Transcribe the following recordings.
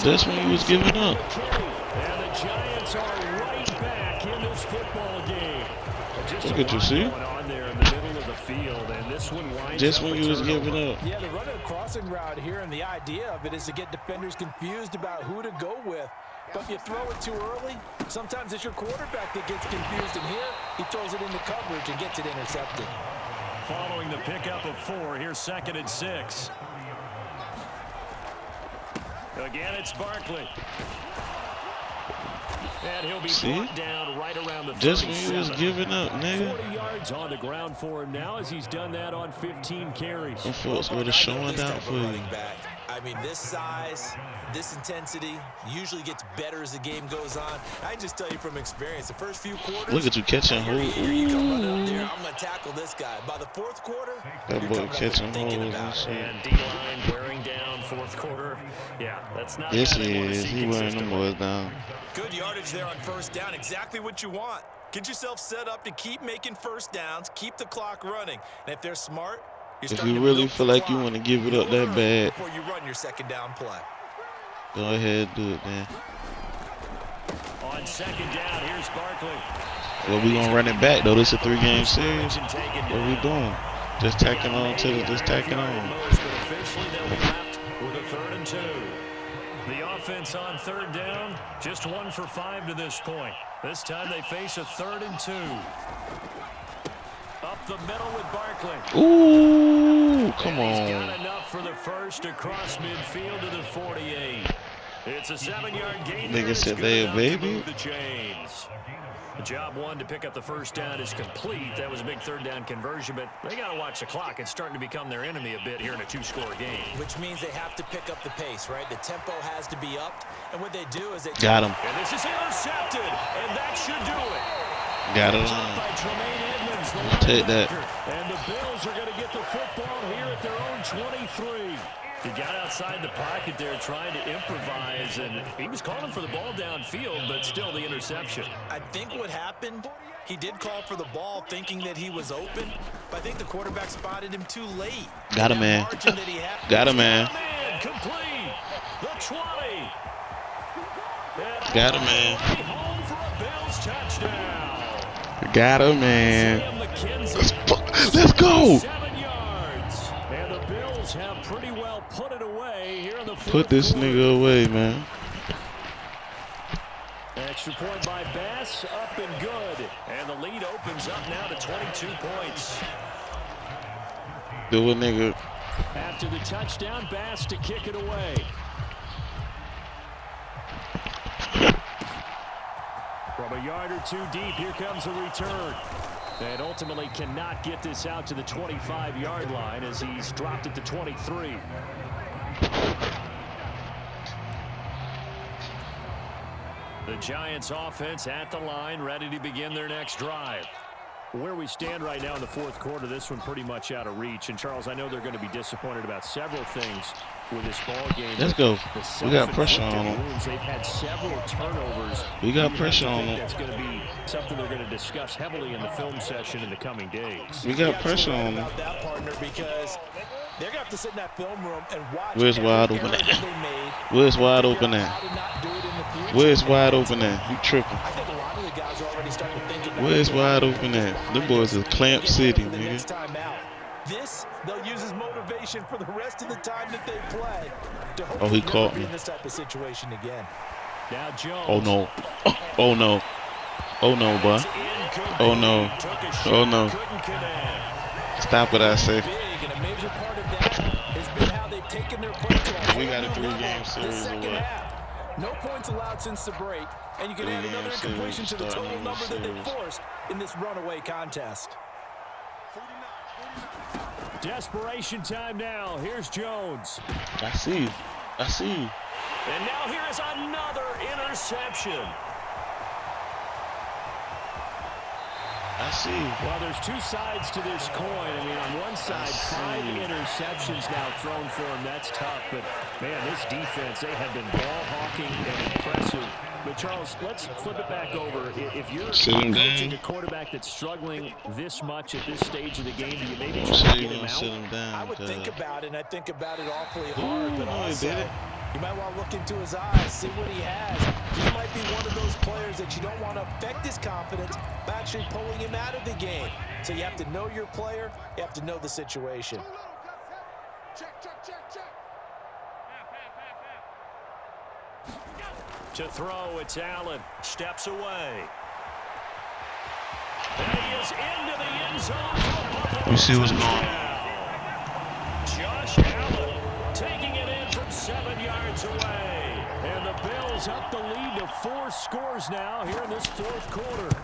That's when he was giving up. And the Giants are right back in this football game. Look at you, see? On there in the middle of the field, and this one winds just up when you was giving up. Yeah, they're running a crossing route here, and the idea of it is to get defenders confused about who to go with. But if you throw it too early, sometimes it's your quarterback that gets confused, and here he throws it into coverage and gets it intercepted. Following the pickup of 4, here's 2nd and 6. Again, it's Barkley. And he'll be brought down right around the 37. Just when he was giving up, nigga. 40 yards on the ground for him now as he's done that on 15 carries. Them folks would have showing out for you. I mean, this size, this intensity usually gets better as the game goes on. I just tell you from experience, the first few quarters. Look at you catching hold. You come running up there, I'm going to tackle this guy. By the 4th quarter, that boy catching hold and shit. And D-line wearing down 4th quarter. Yeah, that's not. Yes, he is. He wearing them boys down. Good yardage there on 1st down. Exactly what you want. Get yourself set up to keep making 1st downs, keep the clock running. And if they're smart, if you really feel like you want to give it up that bad, before you run your 2nd down play, go ahead and do it, man. On 2nd down, here's Barkley. Well, we gonna run it back though. This is a 3-game series. What we doing? Just tacking on to the, just tacking on. Officially, they'll be left with a 3rd and 2. The offense on 3rd down, just 1 for 5 to this point. This time they face a 3rd and 2. Up the middle with Barkley. Ooh, come on. He's got enough for the first across midfield to the 48. It's a 7-yard gain. Nigga said they a baby. The chains. The job 1 to pick up the 1st down is complete. That was a big 3rd down conversion, but they got to watch the clock. It's starting to become their enemy a bit here in a 2-score game. Which means they have to pick up the pace, right? The tempo has to be upped, and what they do is they got him. And this is intercepted, and that should do it. Got it. Take that. And the Bills are going to get the football here at their own 23. He got outside the pocket there trying to improvise, and he was calling for the ball downfield, but still the interception. I think what happened, he did call for the ball thinking that he was open, but I think the quarterback spotted him too late. Got him, man. Got him, man. Complete. The 20. Got him, man. Home for a Bills touchdown. Got him, man. Let's go. 7 yards. And the Bills have pretty well put it away here in the Put this nigga away, man. Extra point by Bass, up and good. And the lead opens up now to 22 points. Do a nigga. After the touchdown, Bass to kick it away. From a yard or 2 deep, here comes a return. And ultimately cannot get this out to the 25-yard line as he's dropped at the 23. The Giants offense at the line, ready to begin their next drive. Where we stand right now in the 4th quarter, this one pretty much out of reach. And, Charles, I know they're going to be disappointed about several things with this ball game. Let's go. We got pressure on them. They've had several turnovers. We got pressure on them. That's going to be something they're going to discuss heavily in the film session in the coming days. We got pressure on them. That partner, because they're going to have to sit in that film room and watch. Where's wide open at? Where's wide open at? Where's wide open at? You tripping. I think a lot of the guys are already starting to think about Where's wide open at? Them boys is Clamp City, nigga. This they'll use as motivation for the rest of the time that they play. Oh, he caught me. In this type of situation again. Now Jones. Oh no. Oh no. Oh no, boy. Oh no. Oh no. Stop what I say. We got a 3-game series or what? No points allowed since the break, and you can add another incompletion to the total number that they forced in this runaway contest. Desperation time now. Here's Jones. I see you. I see you. And now here is another interception. I see you. Well, there's 2 sides to this coin. I mean, on one side, 5 interceptions now thrown for him. That's tough. But, man, this defense, they have been ball-hawking and impressive. But, Charles, let's flip it back over. If you're coaching a quarterback that's struggling this much at this stage of the game, do you maybe try to get him out? I would think about it, and I think about it awfully hard. But also, You might want to look into his eyes, see what he has. He might be one of those players that you don't want to affect his confidence by actually pulling him out of the game. So you have to know your player. You have to know the situation. To throw, it's Allen. Steps away. And he is into the end zone. We see what's going on. Josh Allen taking it in from 7 yards away. And the Bills up the lead to 4 scores now here in this fourth quarter.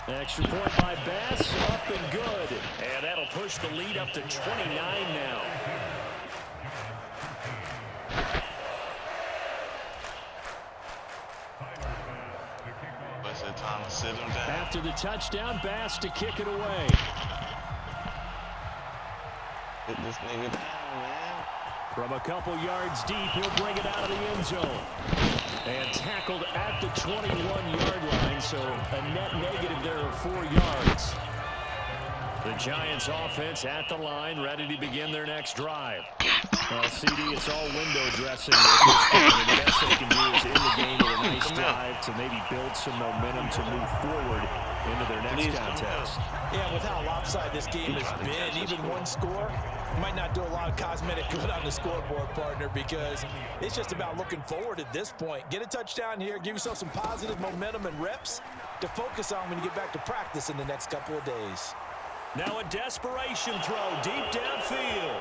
Extra point by Bass, up and good. And that'll push the lead up to 29 now. Time to sit him down. After the touchdown, Bass to kick it away. Get this nigga down, man. From a couple yards deep, he'll bring it out of the end zone. And tackled at the 21-yard line, so a net negative there of 4 yards. The Giants offense at the line, ready to begin their next drive. Well, CD, it's all window dressing at this point, and the best they can do is end the game with a nice drive to maybe build some momentum to move forward into their next contest. Yeah, with how lopsided this game has been, even one score might not do a lot of cosmetic good on the scoreboard, partner, because it's just about looking forward at this point. Get a touchdown here, give yourself some positive momentum and reps to focus on when you get back to practice in the next couple of days. Now a desperation throw deep downfield.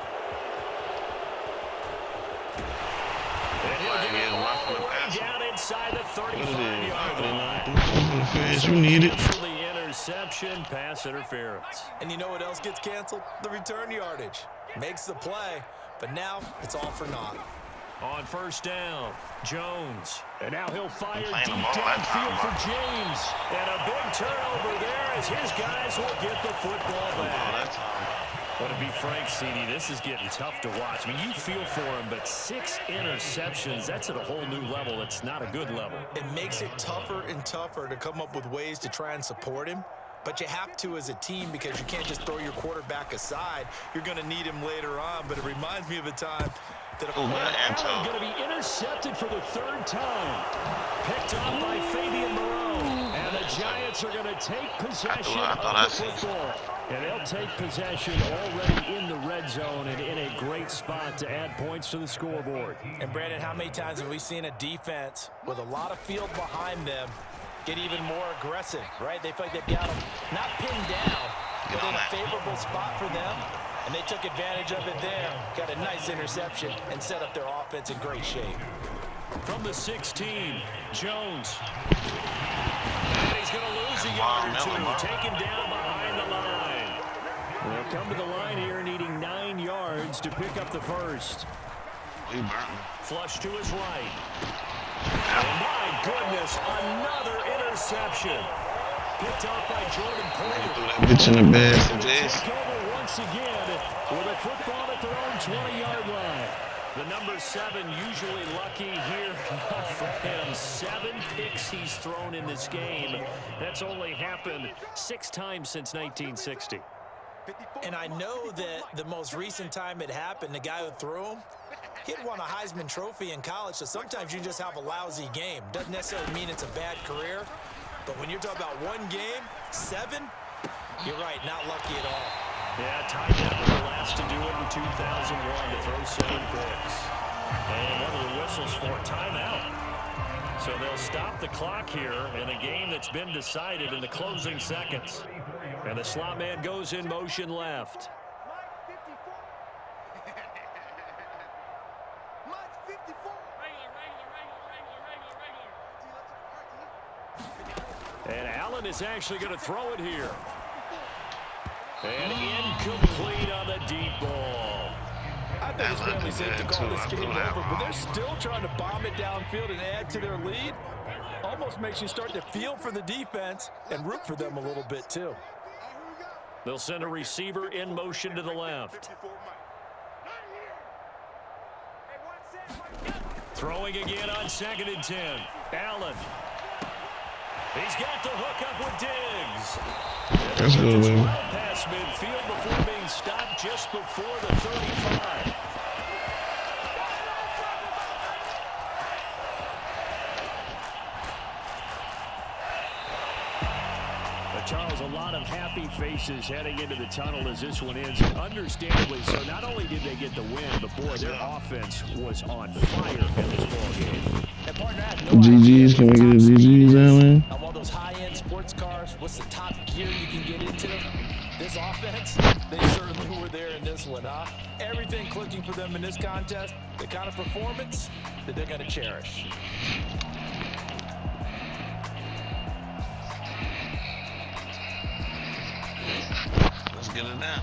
And he'll get it all the way down inside the 35-yard line. You need it. For the interception, pass interference. And you know what else gets canceled? The return yardage. Makes the play, but now it's all for naught. On first down, Jones. And now he'll fire playing deep them all that downfield time, for James. And a big turnover there as his guys will get the football back. But to be frank, CD, this is getting tough to watch. I mean, you feel for him, but 6 interceptions, that's at a whole new level. It's not a good level. It makes it tougher and tougher to come up with ways to try and support him. But you have to as a team because you can't just throw your quarterback aside. You're going to need him later on. But it reminds me of a time that Allen going to be intercepted for the 3rd time. Picked off by Fabian Moreau. And the Giants are going to take possession of the football. And they'll take possession already in the red zone and in a great spot to add points to the scoreboard. And, Brandon, how many times have we seen a defense with a lot of field behind them get even more aggressive, right? They feel like they've got them not pinned down, but in a favorable spot for them. And they took advantage of it there. Got a nice interception and set up their offense in great shape. From the 16, Jones. And he's going to lose a yard or 2. Taken down behind the line. They'll come to the line here needing 9 yards to pick up the first. Flush to his right. And my goodness, another interception. Picked off by Jordan Poyer. Bitch in the bed for Take over once again with a football at their own 20-yard line. The number 7 usually lucky here. Not for him. 7 picks he's thrown in this game. That's only happened 6 times since 1960. And I know that the most recent time it happened, the guy who threw him, he'd won a Heisman Trophy in college, so sometimes you just have a lousy game. Doesn't necessarily mean it's a bad career, but when you're talking about one game, 7, you're right, not lucky at all. Yeah, Ty Detmer the last to do it in 2001 to throw 7 picks. And one of the whistles for timeout. So they'll stop the clock here in a game that's been decided in the closing seconds. And the slot man goes in motion left. And Allen is actually going to throw it here. And incomplete on the deep ball. I think it's fairly safe to call this game over, but they're still trying to bomb it downfield and add to their lead. Almost makes you start to feel for the defense and root for them a little bit too. They'll send a receiver in motion to the left. Throwing again on 2nd and 10. Allen. He's got the hook up with Diggs. That's good, baby. Past midfield before being stopped just before the 35. Charles, a lot of happy faces heading into the tunnel as this one ends. And understandably so, not only did they get the win, but boy, their offense was on fire in this ball game. And partner, I had no GG's, can we get a GG's, Alan? on one of those high-end sports cars, what's the top gear you can get into? This offense, they certainly were there in this one, huh? Everything clicking for them in this contest, the kind of performance that they're going to cherish. Let's get it now.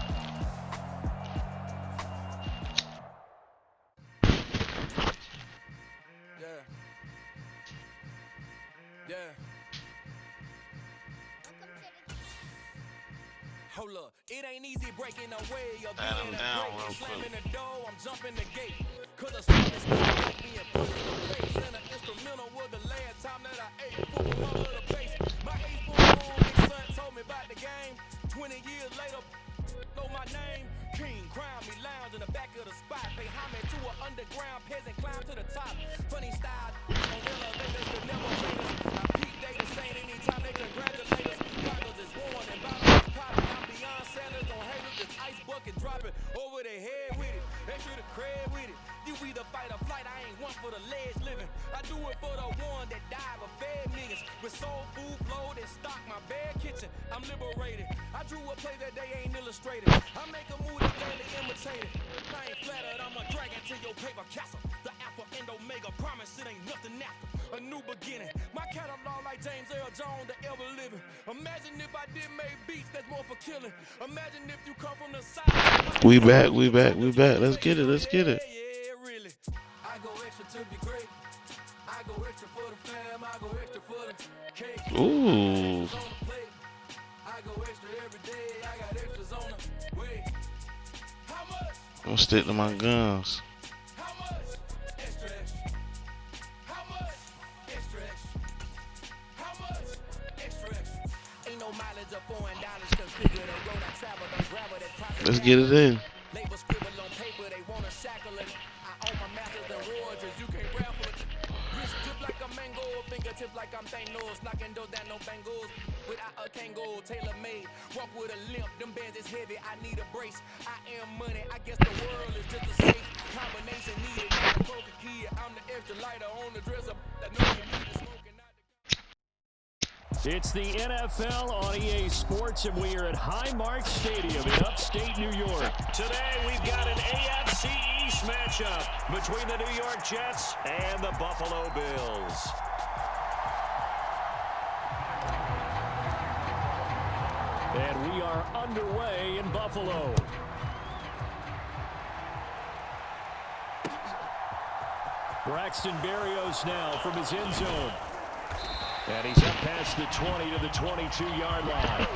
Hold up, it ain't easy breaking away or Pat him down real slamming quick. the door, I'm jumping the gate. Cause the sun is not being pushed in the face. And the instrumental was the last time that I ate food from my little place. My age boy big son told me about the game. 20 years later, know my name. King crown me lounge in the back of the spot. Pay homage to an underground peasant, climb to the top. Funny style, on elevators that never trade us. I peep data saying anytime they congratulate us. Goggles is worn and bottles is popping. I'm beyond sellers on haters, this ice bucket dropping over their head with it. They should have cred with it. You either fight or flight, I ain't one for the ledge living. I do it for the one that died but fed niggas. With soul food flowed and stock my bare kitchen. I'm liberated. I drew a play that they ain't illustrated. I make a move that they imitate it. I ain't flattered, I'm a dragon to your paper castle. The alpha and omega, promise it ain't nothing after. A new beginning. My catalog like James Earl Jones, the ever living. Imagine if I did make beats that's more for killing. Imagine if you come from the side. We back. Let's get it. Yeah, really. I go extra to be great. I go extra for the fam. I go extra for the cake. Ooh. I go extra every day. I got extras on the way. How much? I'm gonna stick to my guns. How much? Extra, extra. How much? Extra, extra. How much? Extra, extra. Ain't no mileage of $4 configure the road I travel. Don't gravel that profit. Let's get it in. Label scribble on paper, they wanna shackle it. I own my masters and royalties, you can't raffle it. Wrist drip like a mango, fingertip like I'm Thanos. Knocking those down, no bangles. Without a Kango, tailor made. Walk with a limp, them bands is heavy, I need a brace. I am money, I guess the world is just a safe combination needed. Not a poker key, I'm the extra lighter on the dresser. That know you need to smoke and not the... It's the NFL on EA Sports, and we are at Highmark Stadium in upstate New York. Today, we've got an AFC East matchup between the New York Jets and the Buffalo Bills. And we are underway in Buffalo. Braxton Berrios now from his end zone. And he's up past the 20 to the 22-yard line.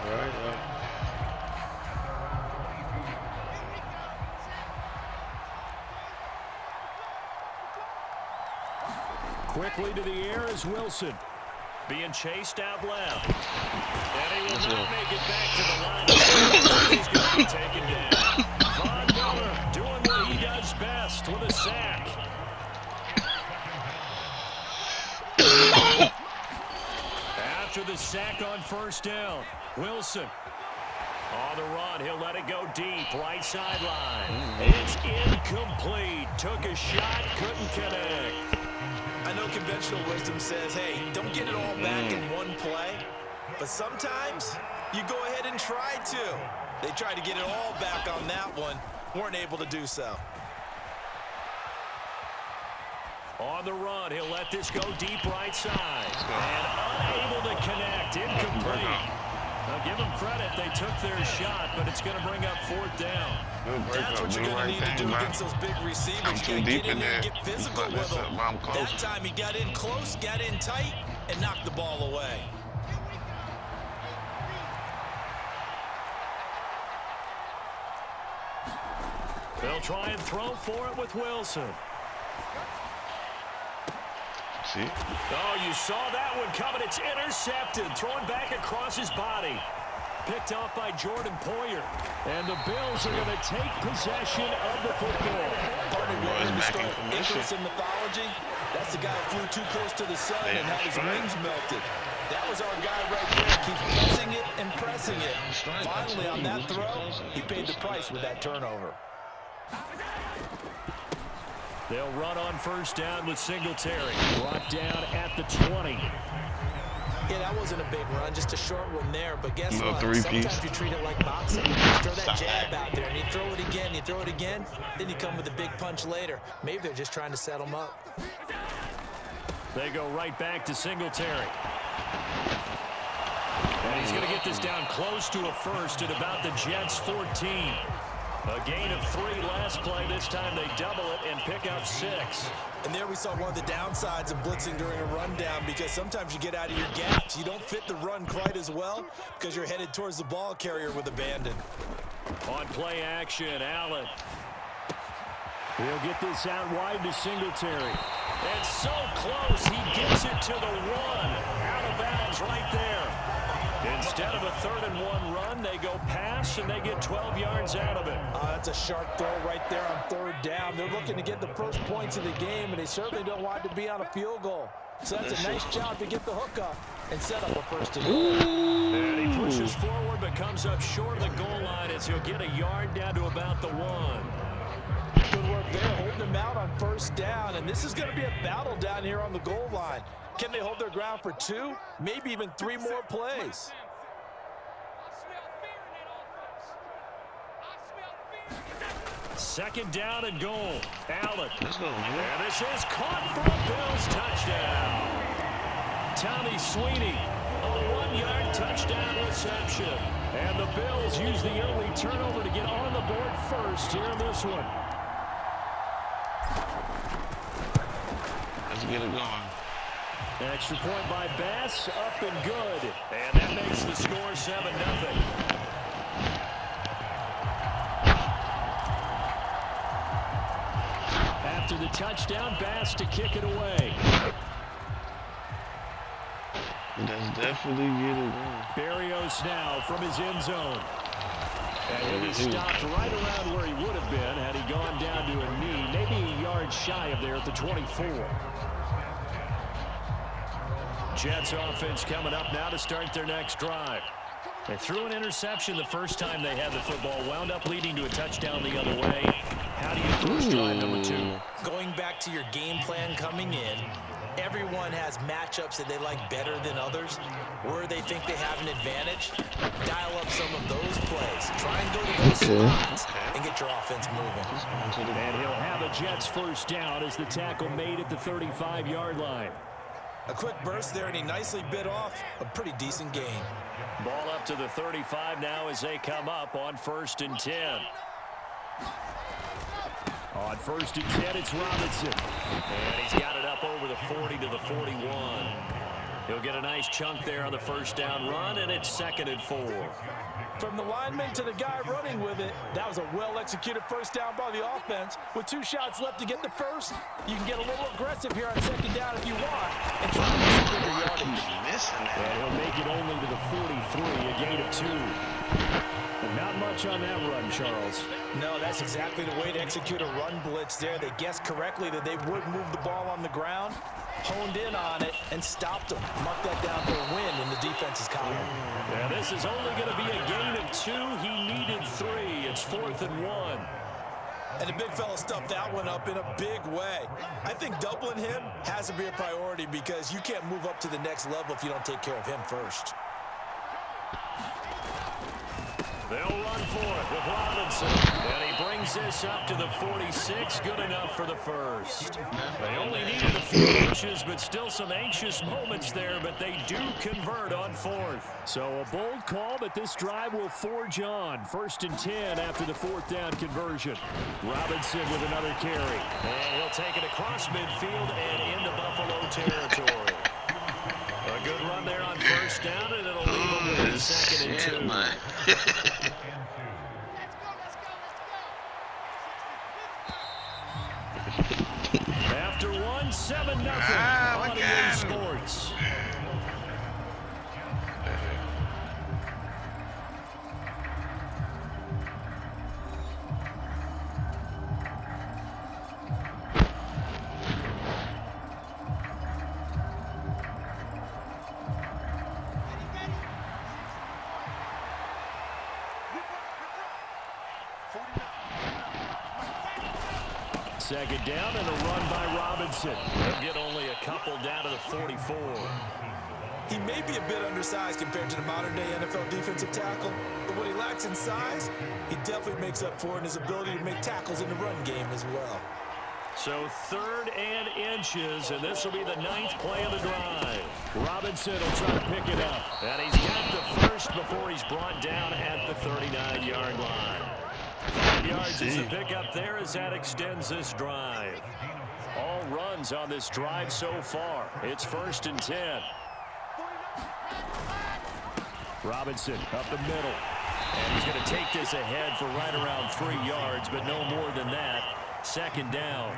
All right. Quickly to the air is Wilson. Being chased out left. And he will not make it back to the line. He's going to be taken down. Von Miller doing what he does best with a sack. After the sack on first down, Wilson on the run. He'll let it go deep, right sideline. It's incomplete. Took a shot, couldn't connect. I know conventional wisdom says, hey, don't get it all back in one play. But sometimes you go ahead and try to. They tried to get it all back on that one. Weren't able to do so. On the run, he'll let this go deep right side. And unable to connect. Incomplete. Now, give them credit. They took their shot, but it's going to bring up fourth down. That's what you're going to need to do against those big receivers. You got to get in there and get physical with them. That time he got in close, got in tight, and knocked the ball away. They'll try and throw for it with Wilson. See? Oh, you saw that one coming. It's intercepted. Throwing back across his body. picked off by Jordan Poyer. And the Bills are going to take possession of the football. Interest in mythology. That's the guy who flew too close to the sun and had his wings melted. That was our guy right there. Keeps pressing it and pressing it. Finally, on that throw, he paid the price with that turnover. They'll run on first down with Singletary. Brought down at the 20. Yeah, that wasn't a big run, just a short one there. But guess what? Three-piece. Sometimes you treat it like boxing. You throw that jab out there, and you throw it again, you throw it again. Then you come with a big punch later. Maybe they're just trying to set him up. They go right back to Singletary. And he's going to get this down close to a first at about the Jets' 14. A gain of 3 last play. This time they double it and pick up 6. And there we saw one of the downsides of blitzing during a rundown, because sometimes you get out of your gaps. You don't fit the run quite as well because you're headed towards the ball carrier with abandon. On play action, Allen. He'll get this out wide to Singletary. And so close, he gets it to the 1. Out of bounds right there. Instead of a 3rd-and-1 run, they go pass, and they get 12 yards out of it. That's a sharp throw right there on 3rd down. They're looking to get the first points of the game, and they certainly don't want to be on a field goal. So that's a nice job to get the hook up and set up a 1st and goal. And he pushes forward, but comes up short of the goal line as he'll get a yard down to about the 1. Good work there, holding them out on 1st down. And this is going to be a battle down here on the goal line. Can they hold their ground for 2, maybe even 3 more plays? Second down and goal. Allen. And this is caught for a Bills touchdown. Tommy Sweeney, a 1-yard touchdown reception. And the Bills use the early turnover to get on the board first here in this one. Let's get it going. Extra point by Bass, up and good. And that makes the score 7-0. After the touchdown, Bass to kick it away. That's definitely get it going. Berrios now from his end zone. And he stopped right around where he would have been had he gone down to a knee, maybe a yard shy of there at the 24. Jets offense coming up now to start their next drive. They threw an interception the first time they had the football, wound up leading to a touchdown the other way. How do you approach drive number 2? Going back to your game plan coming in, everyone has matchups that they like better than others. Where they think they have an advantage, dial up some of those plays. Try and go to those spots and get your offense moving. And he'll have a Jets first down as the tackle made at the 35-yard line. A quick burst there, and he nicely bit off a pretty decent gain. Ball up to the 35 now as they come up on 1st and 10. On 1st and 10, it's Robinson. And he's got it up over the 40 to the 41. He'll get a nice chunk there on the first down run, and it's 2nd and 4. From the lineman to the guy running with it, that was a well-executed first down by the offense. With 2 shots left to get the first, you can get a little aggressive here on 2nd down if you want and try to get some bigger yardage. And he'll make it only to the 43, a gain of 2. Not much on that run, Charles. No, that's exactly the way to execute a run blitz there. They guessed correctly that they would move the ball on the ground, honed in on it, and stopped them. Mark that down for a win in the defense's column. Yeah, this is only going to be a gain of 2. He needed 3. It's 4th and 1. And the big fella stuffed that one up in a big way. I think doubling him has to be a priority because you can't move up to the next level if you don't take care of him first. They'll run for it with Robinson. And he brings this up to the 46. Good enough for the first. They only needed a few inches, but still some anxious moments there, but they do convert on 4th. So a bold call, but this drive will forge on. 1st and 10 after the 4th down conversion. Robinson with another carry. And he'll take it across midfield and into Buffalo territory. A good run there on 1st down, and it'll leave him with 2nd and 2. After 1, 7-0 on EA Sports. Second down and a run by Robinson. He'll get only a couple down to the 44. He may be a bit undersized compared to the modern-day NFL defensive tackle, but what he lacks in size, he definitely makes up for in his ability to make tackles in the run game as well. So 3rd and inches, and this will be the 9th play of the drive. Robinson will try to pick it up, and he's got the first before he's brought down at the 39-yard line. 5 yards is the pickup there as that extends this drive. All runs on this drive so far. It's 1st and 10. Robinson up the middle. And he's going to take this ahead for right around 3 yards, but no more than that. 2nd down.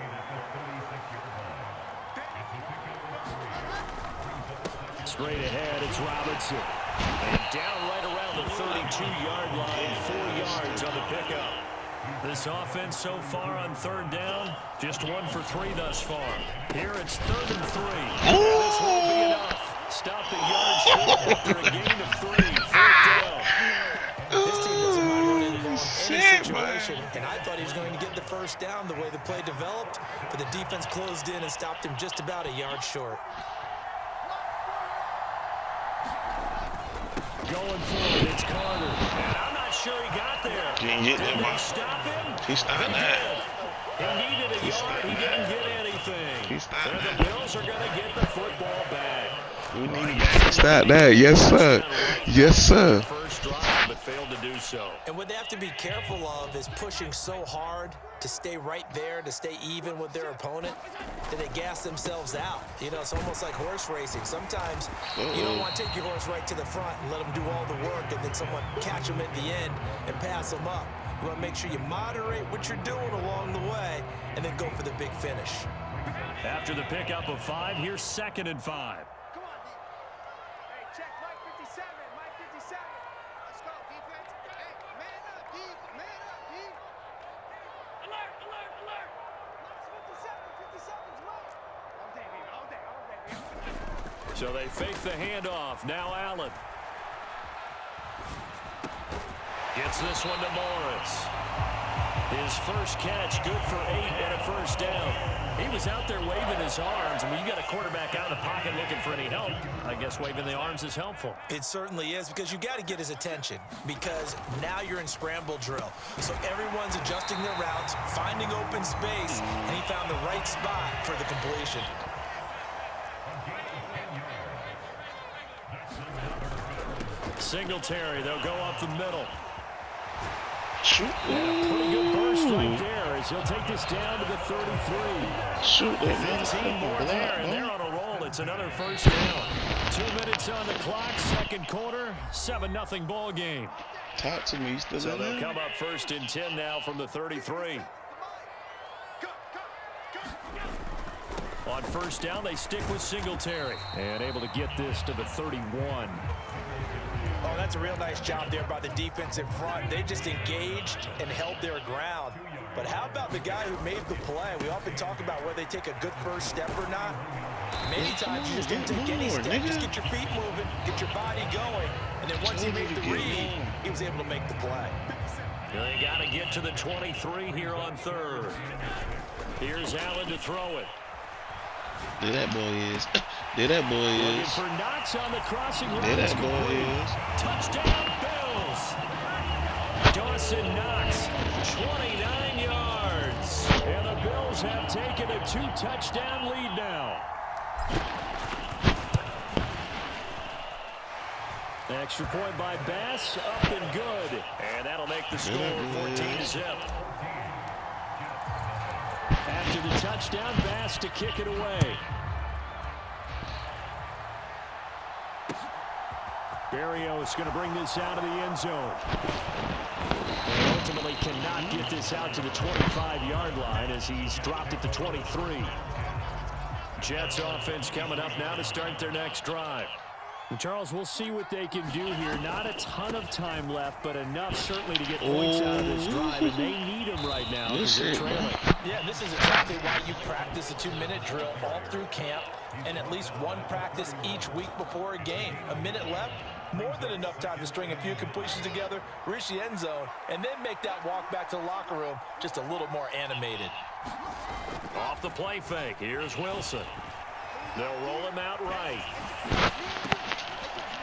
Straight ahead, it's Robinson. And down right around the 32-yard line, 4 yards on the pickup. This offense so far on 3rd down, just 1 for 3 thus far. Here it's 3rd and 3. This won't be enough. Stop the yard short after a gain of 3. 4th down. This team doesn't mind running the ball in any situation, and I thought he was going to get the 1st down the way the play developed, but the defense closed in and stopped him just about a yard short. Going forward, it's Carter. And I'm not sure he got there. Didn't hit that, bro. Stop him? He stopped that. He needed a yard. He didn't get anything. He stopped And that. the Bills are going to get the football back. We need to stop that. Yes, sir. Yes, sir. First drive, but failed to do so. And what they have to be careful of is pushing so hard to stay right there, to stay even with their opponent, that they gas themselves out. You know, it's almost like horse racing. Sometimes you don't want to take your horse right to the front and let them do all the work and then someone catch them at the end and pass them up. You want to make sure you moderate what you're doing along the way and then go for the big finish. After the pickup of 5, here's 2nd and 5. So they fake the handoff. Now Allen. Gets this one to Morris. His first catch, good for 8 and a 1st down. He was out there waving his arms. I mean, you got a quarterback out of the pocket looking for any help. I guess waving the arms is helpful. It certainly is, because you got to get his attention, because now you're in scramble drill. So everyone's adjusting their routes, finding open space, and he found the right spot for the completion. Singletary, they'll go up the middle. Shoot. And a pretty good burst right there as he'll take this down to the 33. Shoot. 15 more there, and they're on a roll. It's another 1st down. 2 minutes on the clock, 2nd quarter, 7-0 ball game. Talk to me. Still So in they'll there? come up 1st and 10 now from the 33. On 1st down, they stick with Singletary. And able to get this to the 31. Oh, that's a real nice job there by the defense in front. They just engaged and held their ground. But how about the guy who made the play? We often talk about whether they take a good first step or not. Many times you just don't take any step. Just get your feet moving, get your body going. And then once he made the read, he was able to make the play. They got to get to the 23 here on 3rd. Here's Allen to throw it. There that boy is. There that boy Looking is. for Knox on the crossing route. There that boy is. Touchdown, Bills. Dawson Knox, 29 yards. And the Bills have taken a 2-touchdown lead now. Extra point by Bass, up and good. And that'll make the score 14-0. After the touchdown, Bass to kick it away. Barrios going to bring this out of the end zone. And ultimately cannot get this out to the 25-yard line as he's dropped it to 23. Jets offense coming up now to start their next drive. And Charles, we'll see what they can do here. Not a ton of time left, but enough certainly to get points out of this drive, and they need them right now because they're trailing. Yeah, this is exactly why you practice a 2-minute drill all through camp and at least one practice each week before a game. A minute left, More than enough time to string a few completions together, reach the end zone, and then make that walk back to the locker room just a little more animated. Off the play fake, here's Wilson. They'll roll him out right.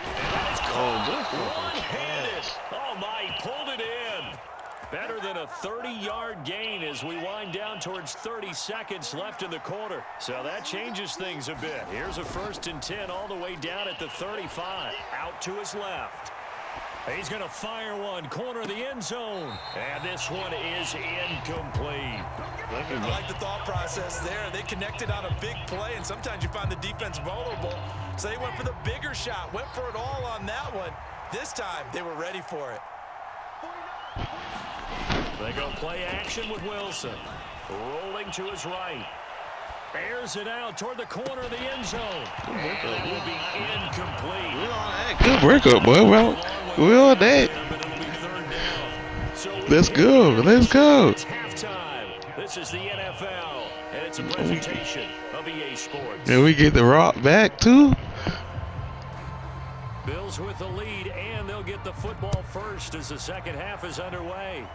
And it's caught one-handed. Oh, my, he pulled it in. Better than a 30-yard gain as we wind down towards 30 seconds left in the quarter. So that changes things a bit. Here's a 1st and 10 all the way down at the 35. Out to his left. He's going to fire one, corner of the end zone. And this one is incomplete. I like the thought process there. They connected on a big play, and sometimes you find the defense vulnerable. So they went for the bigger shot, went for it all on that one. This time, they were ready for it. They go play action with Wilson. Rolling to his right. Airs it out toward the corner of the end zone. And it will be incomplete. Good breakup, boy. Well, we're on that. Let's go. Let's go. It's halftime. This is the NFL, and it's a presentation of EA Sports. And we get the rock back, too. Bills with the lead, and they'll get the football first as the second half is underway.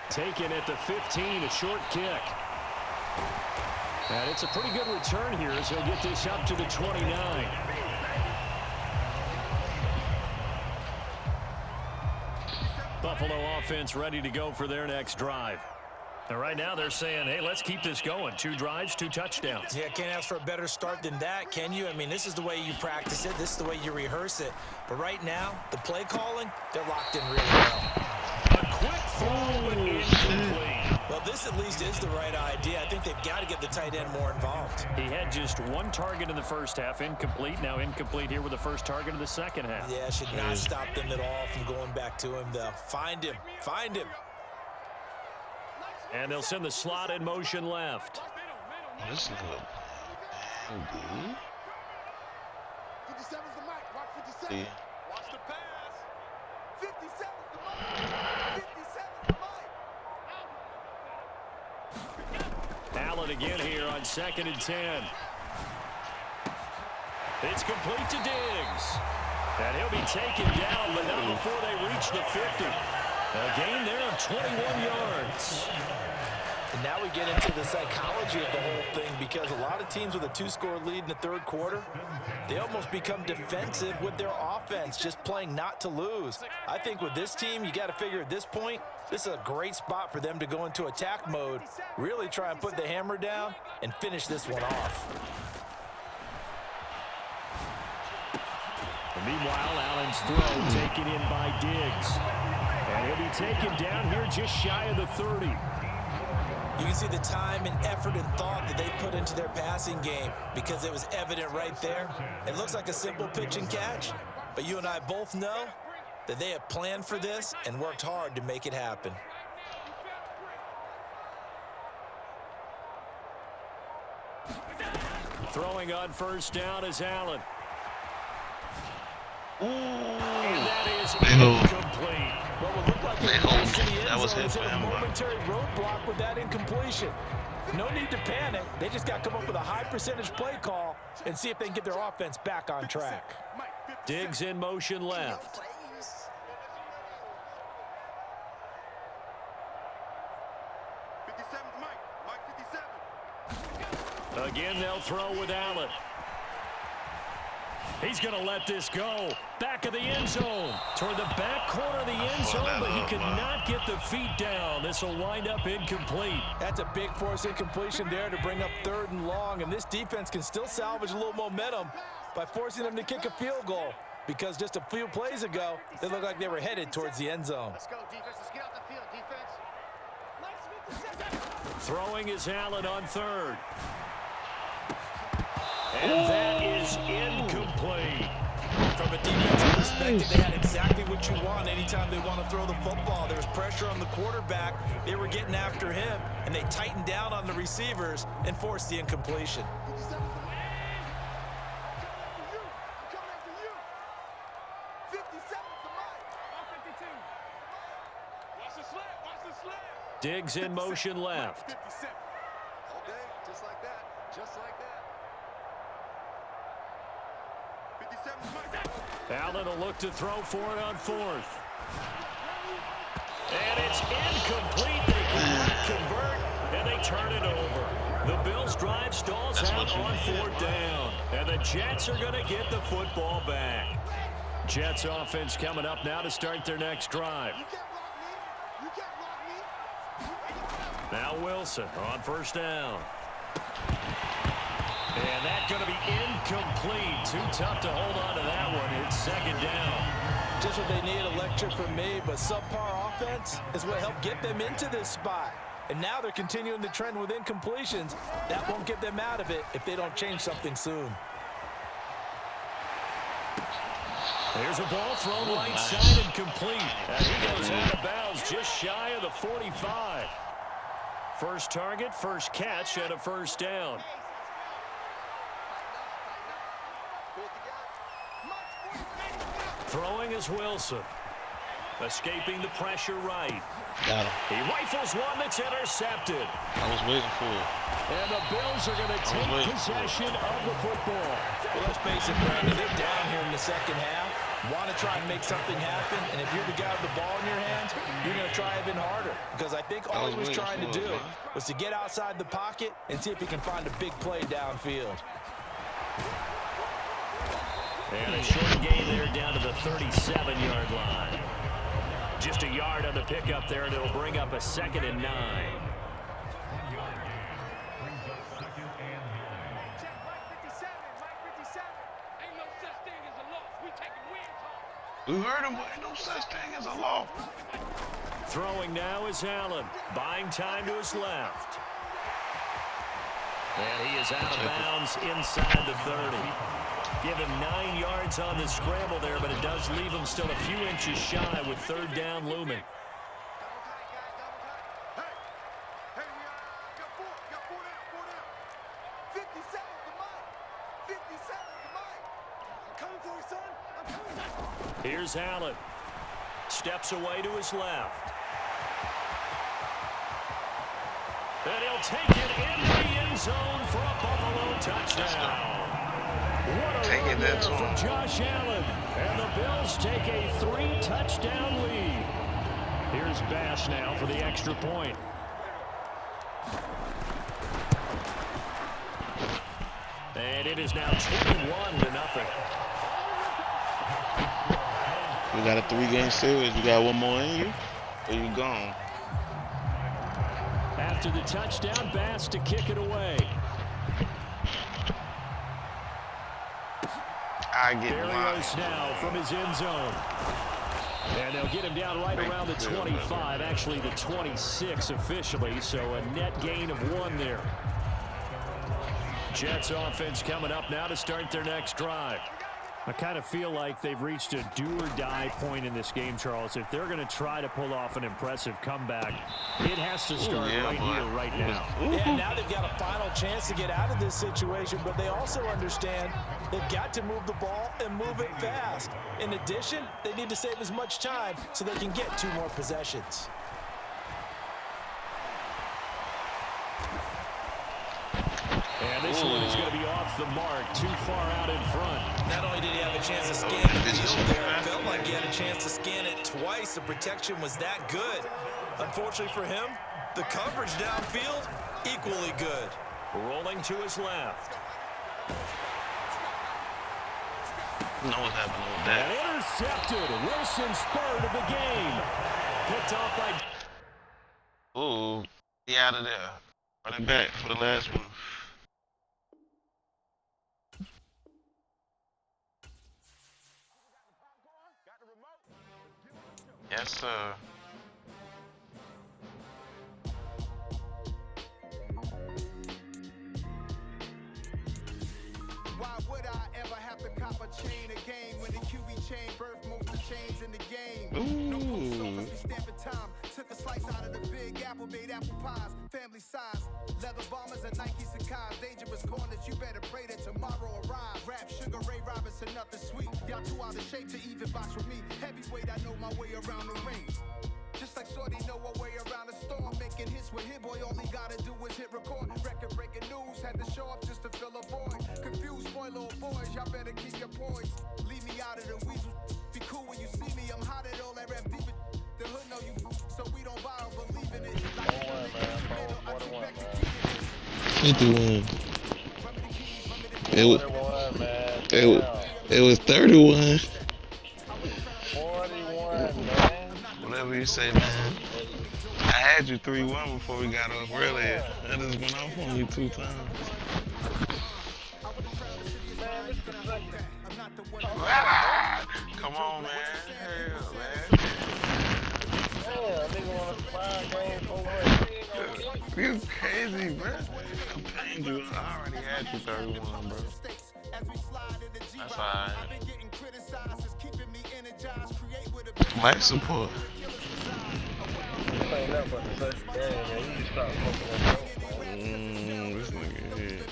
Taken at the 15, a short kick. And it's a pretty good return here as he'll get this up to the 29. Buffalo offense ready to go for their next drive. And right now they're saying, hey, let's keep this going. 2 drives, 2 touchdowns. Yeah, can't ask for a better start than that, can you? I mean, this is the way you practice it. This is the way you rehearse it. But right now, the play calling, they're locked in really well. A quick throw, but incomplete. Well, this at least is the right idea. I think they've got to get the tight end more involved. He had just 1 target in the first half, incomplete. Now incomplete here with the first target of the second half. Yeah, should not stop them at all from going back to him, though. Find him. Find him. And they'll send the slot in motion left. This is good. 57's the mic. Watch 57. Yeah. Watch the pass. 57's the mic. 57's the mic. Allen again here on 2nd and 10. It's complete to Diggs. And he'll be taken down, but not before they reach the 50. A gain there of 21 yards. And now we get into the psychology of the whole thing, because a lot of teams with a 2-score lead in the third quarter, they almost become defensive with their offense, just playing not to lose. I think with this team, you got to figure at this point, this is a great spot for them to go into attack mode, really try and put the hammer down and finish this one off. And meanwhile, Allen's throw taken in by Diggs. And he'll be taken down here just shy of the 30. You can see the time and effort and thought that they put into their passing game, because it was evident right there. It looks like a simple pitch and catch, but you and I both know that they have planned for this and worked hard to make it happen. Throwing on first down is Allen. And that is incomplete. What would look like That was his a momentary roadblock with that incompletion. No need to panic. They just got to come up with a high percentage play call and see if they can get their offense back on track. Diggs in motion left. Again, they'll throw with Allen. He's going to let this go. Back of the end zone. Toward the back corner of the end zone, but he could not get the feet down. This will wind up incomplete. That's a big force incompletion there to bring up 3rd and long, and this defense can still salvage a little momentum by forcing them to kick a field goal, because just a few plays ago, they looked like they were headed towards the end zone. Let's go, defense. Let's get out the field, defense. Throwing is Allen on 3rd. And that is incomplete. From a defensive perspective, they had exactly what you want anytime they want to throw the football. There was pressure on the quarterback. They were getting after him, and they tightened down on the receivers and forced the incompletion. Diggs in motion left. Okay, just like that. Just like that. 57. Allen will look to throw for it on fourth. And it's incomplete. They cannot convert, and they turn it over. The Bills' drive stalls out on fourth down. And the Jets are going to get the football back. Jets offense coming up now to start their next drive. Now Wilson on first down. And that's going to be incomplete. Too tough to hold on to that one. It's second down. Just what they need, a lecture from me, but subpar offense is what helped get them into this spot. And now they're continuing the trend with incompletions. That won't get them out of it if they don't change something soon. There's a ball thrown right side and complete. And he goes out of bounds just shy of the 45. First target, first catch, and a first down. Throwing is Wilson. Escaping the pressure right. Got him. He rifles one that's intercepted. I was waiting for it. And the Bills are going to take possession of the football. Well, let's face it, Brandon, they're down here in the second half. Want to try and make something happen, and if you're the guy with the ball in your hands, you're going to try even harder. Because I think all he was trying to do was to get outside the pocket and see if he can find a big play downfield. And a short gain there down to the 37-yard line. Just a yard on the pickup there, and it'll bring up a 2nd and 9. We heard him, but ain't no such thing as a law. Throwing now is Allen. Buying time to his left. And he is out of bounds inside the 30. Give him 9 yards on the scramble there, but it does leave him still a few inches shy with third down looming. Here's Allen. Steps away to his left. And he'll take it into the end zone for a Buffalo touchdown. What a run there from Josh Allen. And the Bills take a 3-touchdown lead. Here's Bass now for the extra point. And it is now 21-0. We got a 3-game series. You got one more in you, or you gone? After the touchdown, Bass to kick it away. There he goes now from his end zone. And they'll get him down right around the 25, actually the 26 officially, so a net gain of 1 there. Jets offense coming up now to start their next drive. I kind of feel like they've reached a do-or-die point in this game, Charles. If they're going to try to pull off an impressive comeback, it has to start here, right now. Yeah, now they've got a final chance to get out of this situation, but they also understand they've got to move the ball and move it fast. In addition, they need to save as much time so they can get 2 more possessions. And this one is going to be off the mark, too far out in front. Not only did he have a chance to scan the field there, it felt like he had a chance to scan it twice. The protection was that good. Unfortunately for him, the coverage downfield, equally good. Rolling to his left. You know what's happening with that. And intercepted. Wilson's third of the game. Picked off by... Ooh, he out of there. Running back for the last one. Yes, sir. Why would I ever have to cop a chain a game when the QB chain birth most of chains in the game? No post office, we stamping time. Took a slice out of the big apple, made apple pies, family size. Leather bombers and Nike Sacai's. Dangerous corners, you better pray that tomorrow arrives. Rap, Sugar Ray Robinson, nothing sweet. Y'all too out of shape to even box with me. Heavyweight, I know my way around the ring. Just like Shorty know a way around the storm. Making hits with Hit Boy, all he gotta do is hit record. Record breaking news, had to show up just to fill a void. Confused, spoil little boys, y'all better keep your poise. me out of the weasel. Be cool when you see me. I'm hot at all that rap deep. The hood know you, so we don't borrow, believe in it. It was 31. 41, man. Whatever you say, man. I had you 3-1 before we got off earlier. I just went off on you 2 times. Come on, man. Hell, man. Yeah, nigga want to 5 games over. You crazy, bro. I paid you. I already had you 31, bro. That's alright. Life support. This ain't nothing but the first game, man. You just start smoking that dope, man. This nigga here.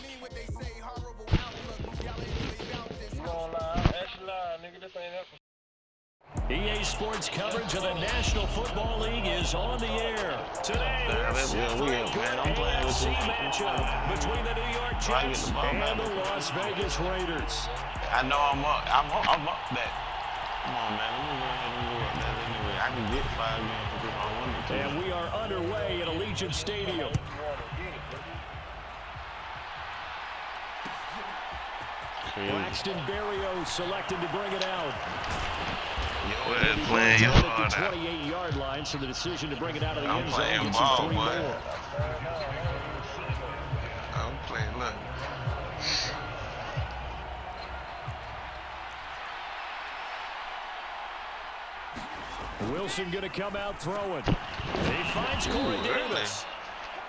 You gonna lie? Actually lie, nigga. This ain't nothing. EA Sports coverage of the National Football League is on the air. Today, it's a AFC matchup between the New York Jets and the Las Vegas Raiders. I know I'm up. I'm up that. Come on, man. Let me go ahead and go up that anyway. I can get 5 games if I wanted to. And we are underway at Allegiant Stadium. Braxton Berrios selected to bring it out. Yo, it's playing your at hard the out. 28-yard line, so the decision to bring it out of the I'm end zone playing gets ball, him 3 boy. more. I'm playing, look. Wilson going to come out throwing. He finds Corey Davis.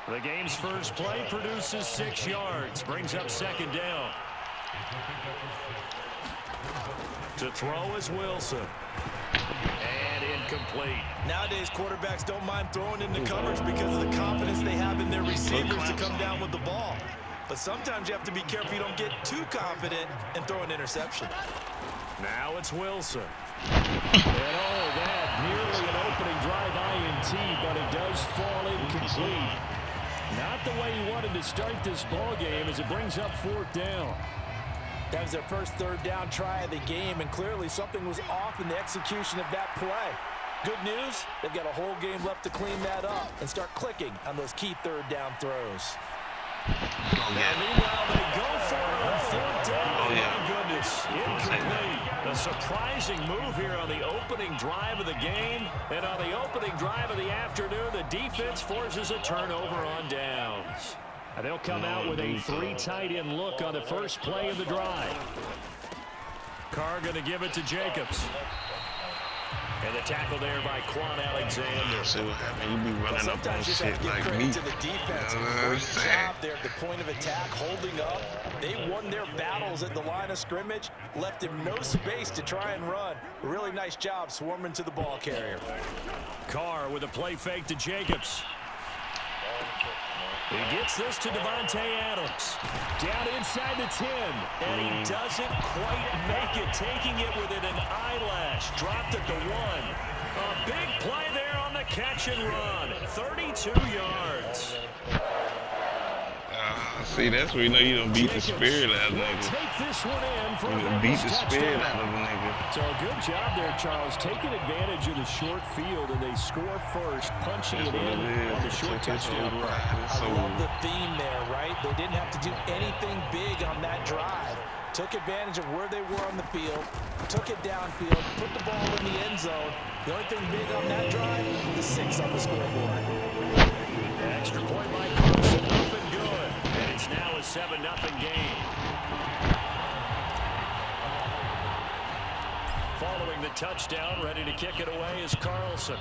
The game's first play produces 6 yards. Brings up 2nd down. To throw is Wilson. And incomplete. Nowadays, quarterbacks don't mind throwing into coverage because of the confidence they have in their receivers to come down with the ball. But sometimes you have to be careful you don't get too confident and throw an interception. Now it's Wilson. And that nearly an opening drive INT, but it does fall incomplete. Not the way he wanted to start this ball game as it brings up 4th down. That was their first 3rd down try of the game, and clearly something was off in the execution of that play. Good news, they've got a whole game left to clean that up and start clicking on those key 3rd down throws. And meanwhile, they go for it on 4th down. Oh, my goodness, incomplete. A surprising move here on the opening drive of the game. And on the opening drive of the afternoon, the defense forces a turnover on downs. And they'll come out with a 3 tight end look on the first play of the drive. Carr going to give it to Jacobs. And the tackle there by Quan Alexander. See what happened? You be running up on shit like me. To the defense. Great job there at the point of attack, holding up. They won their battles at the line of scrimmage, left him no space to try and run. Really nice job swarming to the ball carrier. Carr with a play fake to Jacobs. He gets this to Devontae Adams. Down inside the 10. And he doesn't quite make it, taking it within an eyelash. Dropped at the 1. A big play there on the catch and run. 32 yards. See, that's where you know you done beat the spirit out of the nigga. Take this one in for You done beat the spirit out of the nigga. So a good job there, Charles, taking advantage of the short field, and they score first, punching it in on the short touchdown run. I love the theme there, right? They didn't have to do anything big on that drive. Took advantage of where they were on the field, took it downfield, put the ball in the end zone. The only thing big on that drive, the 6 on the scoreboard. Extra point by Carson, up and good. And it's now a 7-0 game. Following the touchdown, ready to kick it away is Carlson.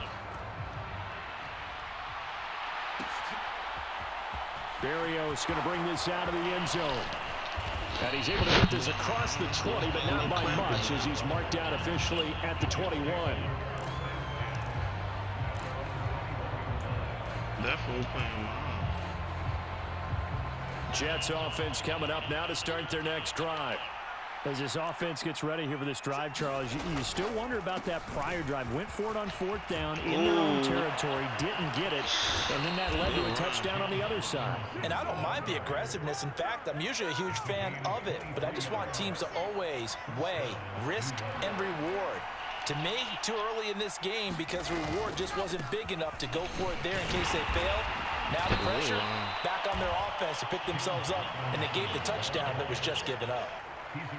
Berrios going to bring this out of the end zone. And he's able to get this across the 20, but not by much as he's marked down officially at the 21. Definitely playing well. Jets offense coming up now to start their next drive. As this offense gets ready here for this drive, Charles, you still wonder about that prior drive. Went for it on 4th down in their own territory, didn't get it, and then that led to a touchdown on the other side. And I don't mind the aggressiveness. In fact, I'm usually a huge fan of it, but I just want teams to always weigh risk and reward. To me, too early in this game because reward just wasn't big enough to go for it there in case they failed. Now the pressure back on their offense to pick themselves up and negate the touchdown that was just given up.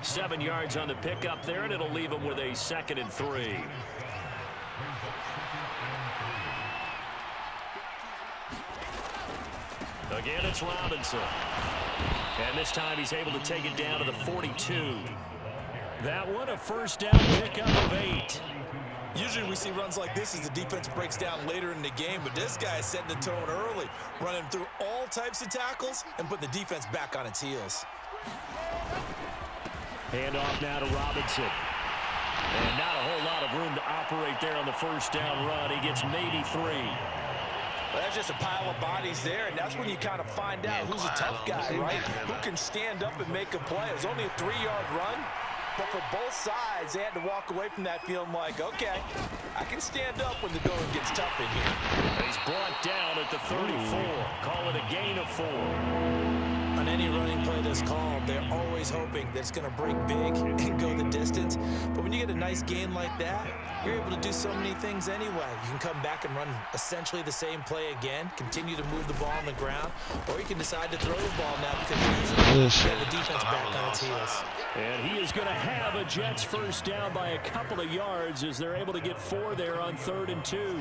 7 yards on the pickup there, and it'll leave them with a 2nd and 3. Again, it's Robinson. And this time he's able to take it down to the 42. That one, a 1st down pickup of 8. Usually we see runs like this as the defense breaks down later in the game, but this guy is setting the tone early, running through all types of tackles and putting the defense back on its heels. Hand off now to Robinson. And not a whole lot of room to operate there on the 1st down run. He gets maybe 3. Well, that's just a pile of bodies there, and that's when you kind of find out who's a tough guy, right? Who can stand up and make a play. It was only a 3-yard run, but for both sides, they had to walk away from that feeling like, okay, I can stand up when the going gets tough in here. He's brought down at the 34. Call it a gain of 4. On any running play that's called, they're always hoping that it's going to break big and go the distance. But when you get a nice gain like that, you're able to do so many things anyway. You can come back and run essentially the same play again, continue to move the ball on the ground, or you can decide to throw the ball now because usually you get the defense back on its heels. And he is going to have a Jets 1st down by a couple of yards as they're able to get 4 there on 3rd and 2.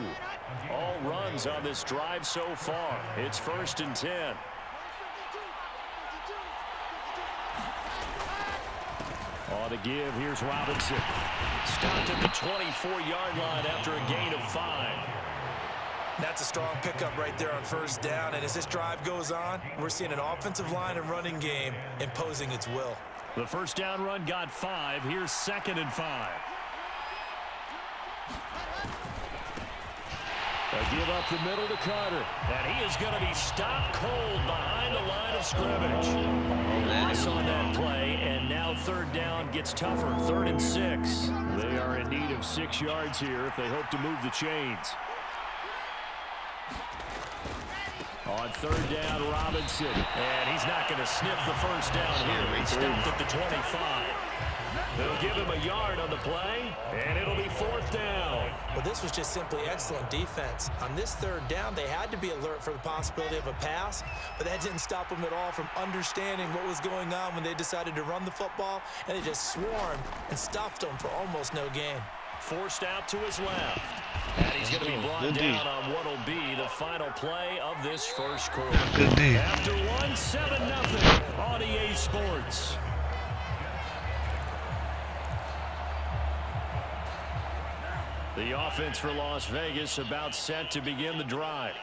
All runs on this drive so far. It's 1st and 10. On the give, here's Robinson. Stopped at the 24-yard line after a gain of 5. That's a strong pickup right there on 1st down, and as this drive goes on, we're seeing an offensive line and running game imposing its will. The 1st down run got 5. Here's 2nd and 5. A give up the middle to Carter. And he is going to be stopped cold behind the line of scrimmage. A loss on that play, and now 3rd down gets tougher. 3rd and 6. They are in need of 6 yards here if they hope to move the chains. On 3rd down, Robinson. And he's not going to sniff the 1st down here. He stopped at the 25. They'll give him a yard on the play, and it'll be 4th down. Well, this was just simply excellent defense. On this 3rd down, they had to be alert for the possibility of a pass, but that didn't stop them at all from understanding what was going on when they decided to run the football, and they just swarmed and stuffed them for almost no gain. Forced out to his left. And he's going to be brought down on what will be the final play of this 1st quarter. After 1-7-0 on EA Sports. The offense for Las Vegas about set to begin the drive.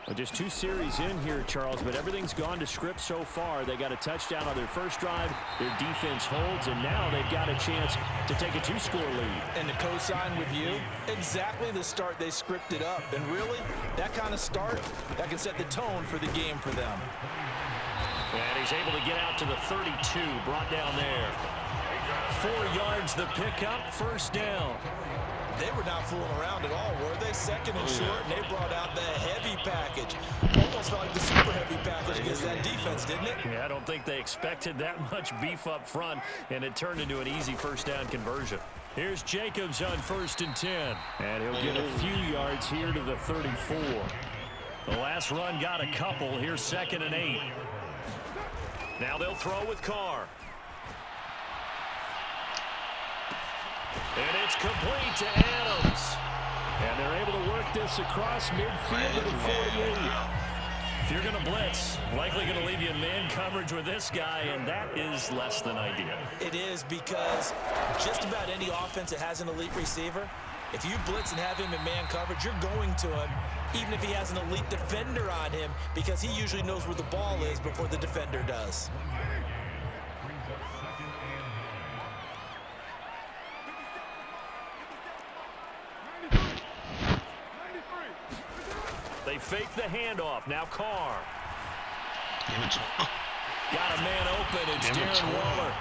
Well, just 2 series in here, Charles, but everything's gone to script so far. They got a touchdown on their 1st drive. Their defense holds, and now they've got a chance to take a 2-score lead. And to co-sign with you, exactly the start they scripted up. And really, that kind of start, that can set the tone for the game for them. And he's able to get out to the 32, brought down there. 4 yards the pickup, 1st down. They were not fooling around at all, were they? 2nd and short, and they brought out the heavy package. Almost felt like the super heavy package against that defense, didn't it? Yeah, I don't think they expected that much beef up front, and it turned into an easy 1st down conversion. Here's Jacobs on 1st and 10, and he'll get a few yards here to the 34. The last run got a couple. Here's 2nd and 8. Now they'll throw with Carr. And it's complete to Adams. And they're able to work this across midfield to the 48. If you're going to blitz, likely going to leave you in man coverage with this guy, and that is less than ideal. It is, because just about any offense that has an elite receiver, if you blitz and have him in man coverage, you're going to him, even if he has an elite defender on him, because he usually knows where the ball is before the defender does. They fake the handoff. Now Carr. Got a man open. It's Darren Waller.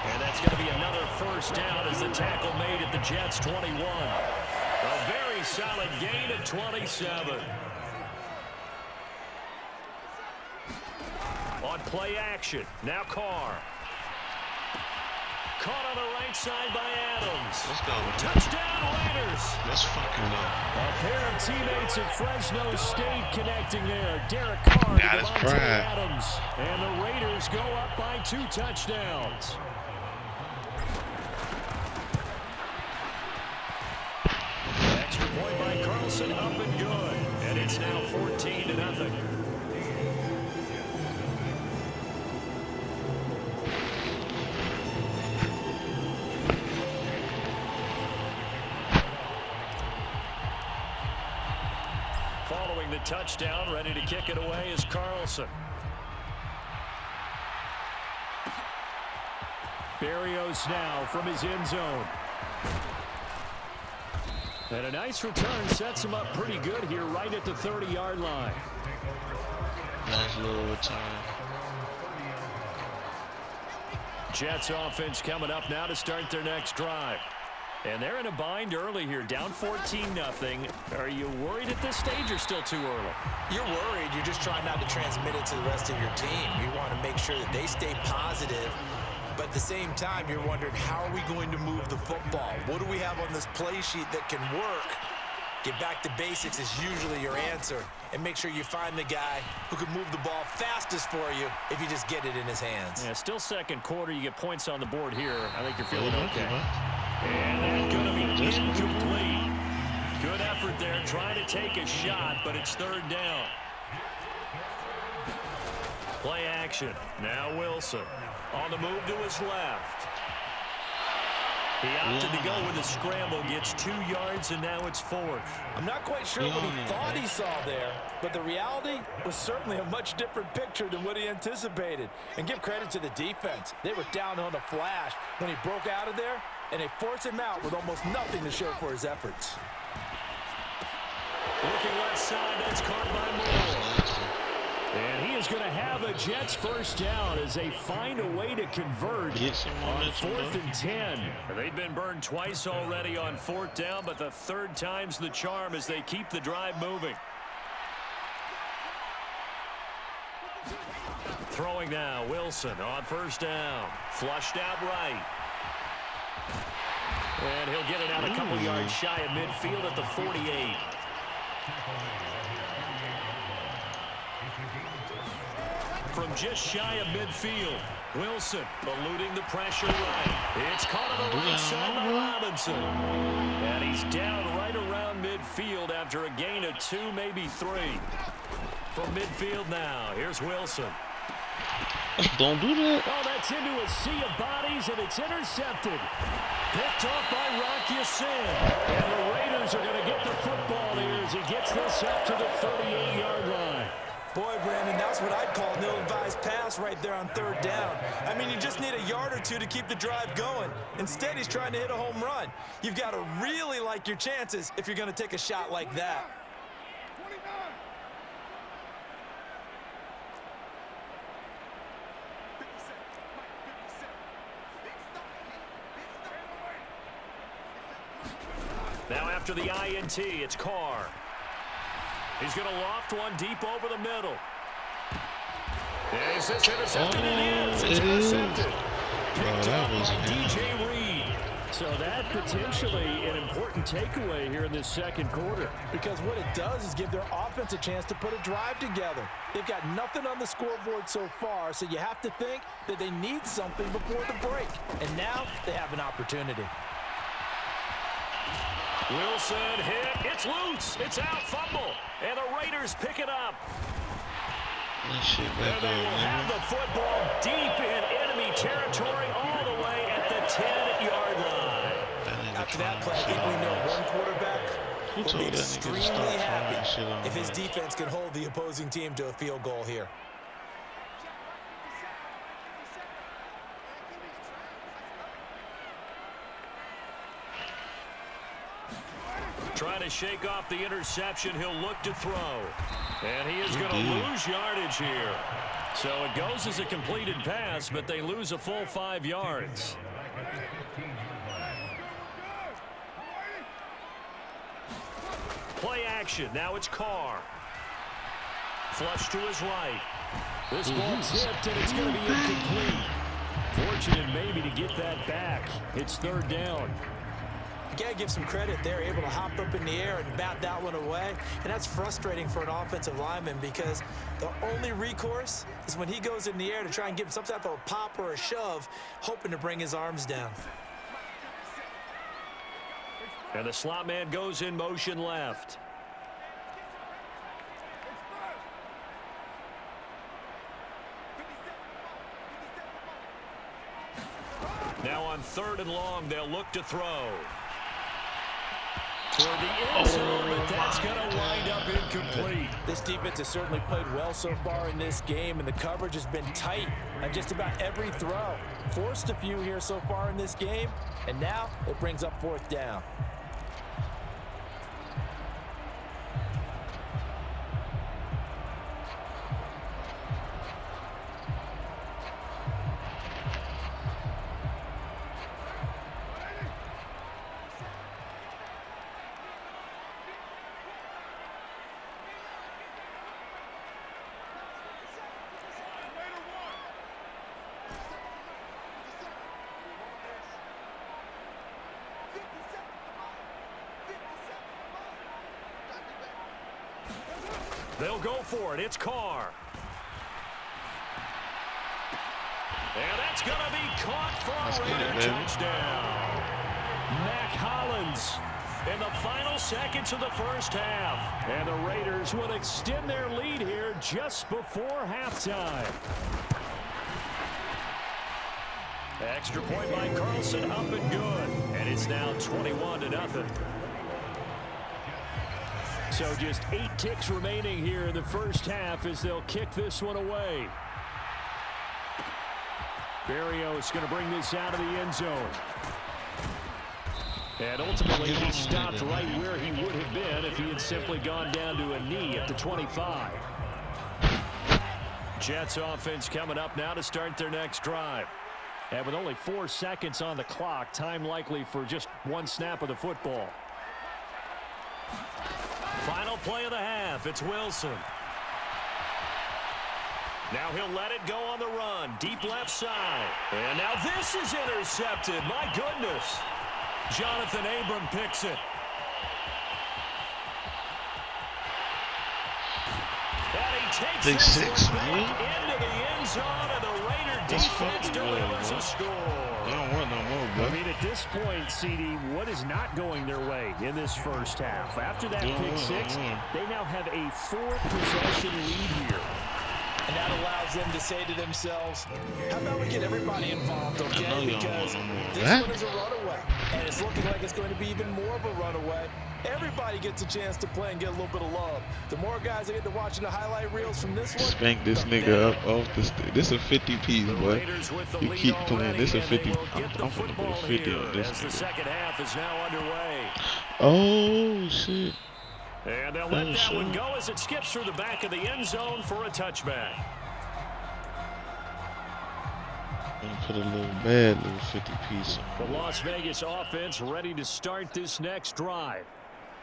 And that's going to be another first down as the tackle made at the Jets' 21. A very solid gain of 27. On play action, now Carr. Caught on the right side by Adams. Let's go. Touchdown, Raiders. Let's fucking go. A pair of teammates at Fresno State connecting there. Derek Carr to Devontae Adams. And the Raiders go up by 2 touchdowns. Extra point by Carlson, up and good. And it's now 14-0. Following the touchdown, ready to kick it away is Carlson. Berrios now from his end zone. And a nice return sets him up pretty good here right at the 30-yard line. Nice little return. Jets offense coming up now to start their next drive. And they're in a bind early here, down 14-0. Are you worried at this stage or still too early? You're worried. You're just trying not to transmit it to the rest of your team. You want to make sure that they stay positive. But at the same time, you're wondering, how are we going to move the football? What do we have on this play sheet that can work? Get back to basics is usually your answer. And make sure you find the guy who can move the ball fastest for you if you just get it in his hands. Yeah, still second quarter. You get points on the board here. I think you're feeling okay. And that's going to be incomplete. Good effort there, trying to take a shot, but it's third down. Play action. Now Wilson on the move to his left. He opted to go with a scramble, gets 2 yards, and now it's 4th. I'm not quite sure what he thought he saw there, but the reality was certainly a much different picture than what he anticipated. And give credit to the defense. They were down on a flash when he broke out of there, and they forced him out with almost nothing to show for his efforts. Looking left side, that's caught by Moore. And he is going to have a Jets first down as they find a way to convert on 4th and 10. They've been burned twice already on 4th down, but the 3rd time's the charm as they keep the drive moving. Throwing now, Wilson on first down. Flushed out right. And he'll get it out a couple yards shy of midfield at the 48. From just shy of midfield, Wilson eluding the pressure right. It's caught on the right side by Robinson. And he's down right around midfield after a gain of 2, maybe 3. From midfield now, here's Wilson. Don't do that. Oh, that's into a sea of bodies, and it's intercepted. Picked off by Rocky Sin. And the Raiders are going to get the football here as he gets this up to the 38-yard line. Boy, Brandon, that's what I'd call an ill-advised pass right there on 3rd down. I mean, you just need a yard or 2 to keep the drive going. Instead, he's trying to hit a home run. You've got to really like your chances if you're going to take a shot like that. Now after the INT, it's Carr. He's going to loft one deep over the middle. Is this intercepted? It is. It's intercepted. Picked up by DJ Reed. So that potentially an important takeaway here in this second quarter. Because what it does is give their offense a chance to put a drive together. They've got nothing on the scoreboard so far, so you have to think that they need something before the break. And now they have an opportunity. Wilson hit. It's loose. It's out. Fumble. And the Raiders pick it up. And they will have the football deep in enemy territory all the way at the 10-yard line. After that play, I think we know one quarterback will be extremely happy if his defense can hold the opposing team to a field goal here. Trying to shake off the interception. He'll look to throw. And he is going to lose yardage here. So it goes as a completed pass, but they lose a full 5 yards. Play action. Now it's Carr. Flush to his right. This ball's tipped, and it's going to be incomplete. Fortunate maybe to get that back. It's 3rd down. You got to give some credit. They're able to hop up in the air and bat that one away. And that's frustrating for an offensive lineman because the only recourse is when he goes in the air to try and give some type of a pop or a shove, hoping to bring his arms down. And the slot man goes in motion left. Now on 3rd and long, they'll look to throw. For the end zone, but that's going to wind up incomplete. This defense has certainly played well so far in this game, and the coverage has been tight on just about every throw. Forced a few here so far in this game, and now it brings up 4th down. They'll go for it. It's Carr. And that's going to be caught for a Raider touchdown. Mac Hollins in the final seconds of the first half. And the Raiders will extend their lead here just before halftime. Extra point by Carlson, up and good. And it's now 21-0. So just 8 ticks remaining here in the first half as they'll kick this one away. Berrios going to bring this out of the end zone. And ultimately he stopped right where he would have been if he had simply gone down to a knee at the 25. Jets offense coming up now to start their next drive. And with only 4 seconds on the clock, time likely for just 1 snap of the football. Final play of the half. It's Wilson. Now he'll let it go on the run. Deep left side. And now this is intercepted. My goodness. Jonathan Abram picks it. And he takes this one back into the end zone, and the Raider defense delivers a score. I don't want no more, bro. I mean, at this point, CD, what is not going their way in this first half? After that pick six, they now have a 4-possession lead here. And that allows them to say to themselves, how about we get everybody involved, okay? Because this one is a runaway, and it's looking like it's going to be even more of a runaway. Everybody gets a chance to play and get a little bit of love. The more guys that get to watching the highlight reels from this one, spank this nigga up off the This a 50 piece, boy. You keep playing. This a 50. I'm finna put a 50 on this nigga. The second half is now underway. Oh, shit. And they'll let that one go as it skips through the back of the end zone for a touchback. Put a little bad little 50 piece on. The Las Vegas offense ready to start this next drive.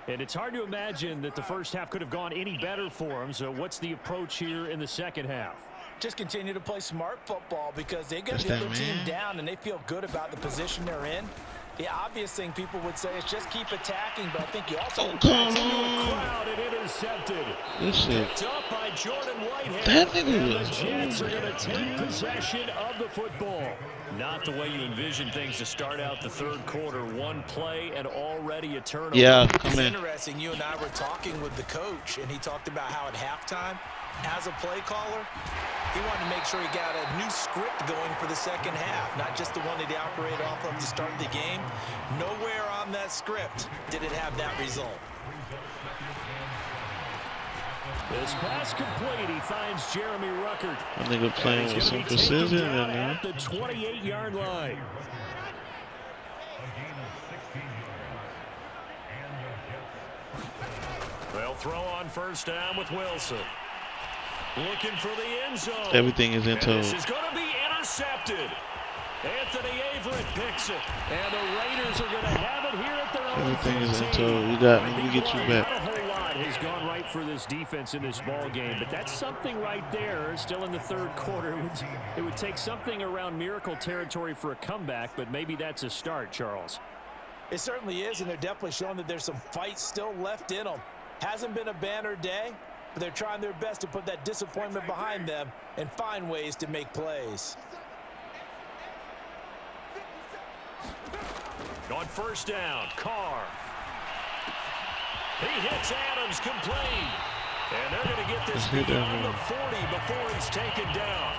And it's hard to imagine that the first half could have gone any better for them. So what's the approach here in the second half? Just continue to play smart football because they got the other team down and they feel good about the position they're in. The obvious thing people would say is just keep attacking, but I think you also into a crowd and intercepted. Picked up by Jordan Whitehead. And the Jets are going to take possession of the football. Not the way you envision things to start out the third quarter. One play and already a turnover. Yeah, it's interesting. You and I were talking with the coach, and he talked about how at halftime, as a play caller, he wanted to make sure he got a new script going for the second half, not just the one that he operated off of to start the game. Nowhere on that script did it have that result. This pass complete. He finds Jeremy Ruckert. I think we're playing with some precision in there. At the 28-yard line. They'll throw on first down with Wilson. Looking for the end zone. Everything is in tow. This is going to be intercepted. Anthony Averett picks it. And the Raiders are going to have it here at their own 15. Everything is in tow. You got me. We get you back. Not a whole lot has gone right for this defense in this ball game, but that's something right there. Still in the third quarter. It would take something around miracle territory for a comeback, but maybe that's a start, Charles. It certainly is, and they're definitely showing that there's some fight still left in them. Hasn't been a banner day, but they're trying their best to put that disappointment behind them and find ways to make plays. On first down, Carr. He hits Adams complete. And they're going to get this beyond the 40 before he's taken down.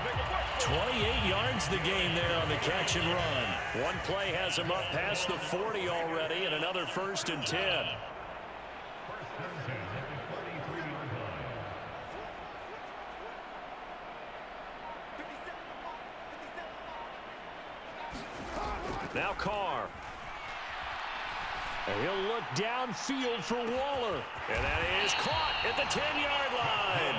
28 yards the gain there on the catch and run. One play has him up past the 40 already, and another 1st and 10. Now Carr. And he'll look downfield for Waller. And that is caught at the 10-yard line.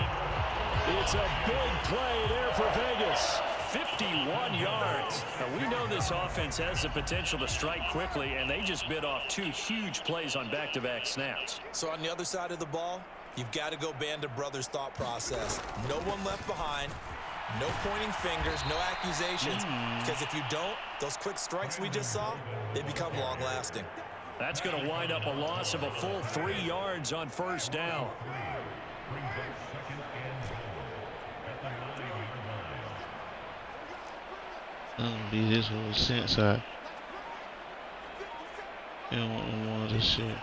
It's a big play there for Vegas. 51 yards. Now, we know this offense has the potential to strike quickly, and they just bit off 2 huge plays on back-to-back snaps. So on the other side of the ball, you've got to go Band of Brothers thought process. No one left behind. No pointing fingers, no accusations. Because if you don't, those quick strikes we just saw, they become long-lasting. That's going to wind up a loss of a full 3 yards on first down. Be this whole sense I don't want no more of this shit.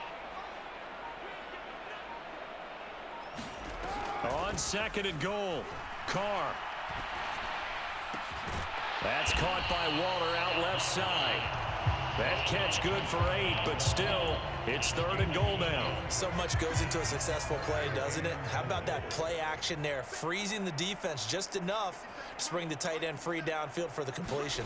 On 2nd and goal, Carr. That's caught by Waller out left side. That catch good for 8, but still, it's 3rd and goal now. So much goes into a successful play, doesn't it? How about that play action there, freezing the defense just enough to bring the tight end free downfield for the completion.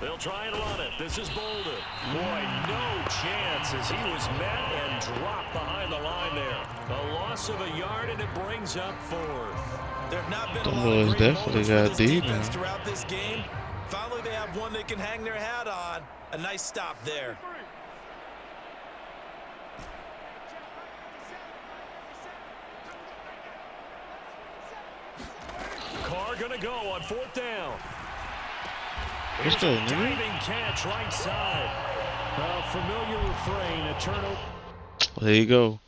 They'll try and run it. This is Bolden. Boy, no chance as he was met and dropped behind the line there. A loss of a yard, and it brings up 4th. There have not been a Them lot of boys great definitely moments got for this deep defense now. throughout this game. Finally, they have one they can hang their hat on. A nice stop there. Carr gonna go on 4th down. What's that, nigga? Diving catch right side. Familiar refrain, a turnover. There you go.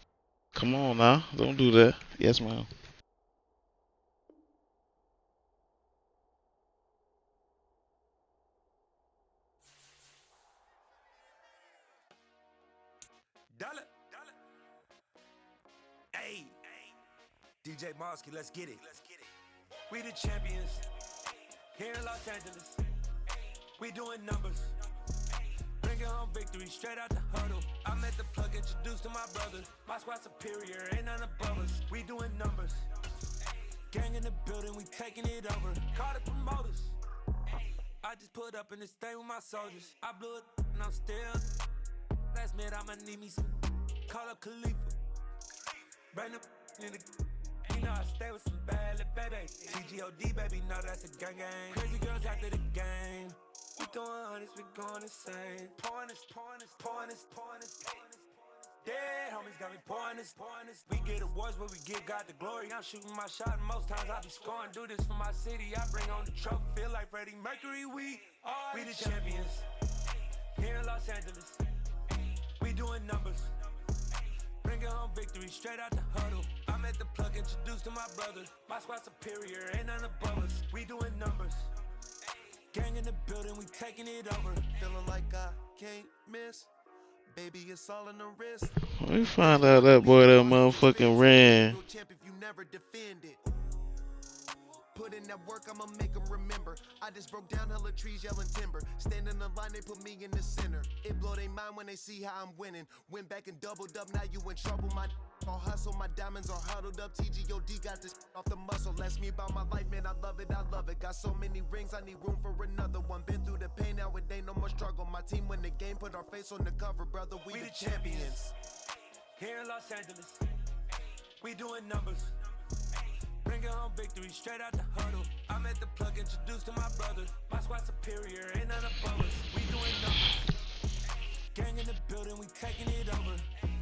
Come on now. Don't do that. Yes, ma'am. Hey, DJ Mosky, let's get it. We the champions here in Los Angeles. We doing numbers. Bringing home victory straight out the huddle. I'm at the plug, introduced to my brother. My squad superior, ain't none above us. We doing numbers. Gang in the building, we taking it over. Call the promoters. I just put up in this thing with my soldiers. I blew it and I'm still. Last minute, I'ma need me some. Call up Khalifa. Bring them in the. You know I stay with some bad little baby. TGOD, baby, know that's a gang gang. Crazy girls after the game. We throwing hundreds, we going insane. Pouring this. Dead homies got me pouring this. We get awards, but we give God the glory. I'm shooting my shot, and most times I be scoring. Do this for my city, I bring on the trophy. Feel like Freddie Mercury, we the champions. Here in Los Angeles, we doing numbers. Bringing home victory straight out the huddle. I'm at the plug, introduced to my brother. My squad superior, ain't none above us. We doing numbers. Gang in the building, we taking it over. Feeling like I can't miss. Baby, it's all in the wrist. We find out that boy that motherfucking ran. Champ if you never defend it. Put in that work, I'ma make them remember. I just broke down hella trees, yelling timber. Stand in the line, they put me in the center. It blow they mind when they see how I'm winning. Went back and doubled up, now you in trouble. My all hustle, my diamonds are huddled up. TGOD got this off the muscle. Ask me about my life, man, I love it. Got so many rings, I need room for another one. Been through the pain, now it ain't no more struggle. My team win the game, put our face on the cover, brother. We the champions. Here in Los Angeles, we doing numbers. Bringing home victory straight out the huddle. I'm at the plug, introduced to my brother. My squad superior, ain't none above us. We doing numbers. Gang in the building, we taking it over.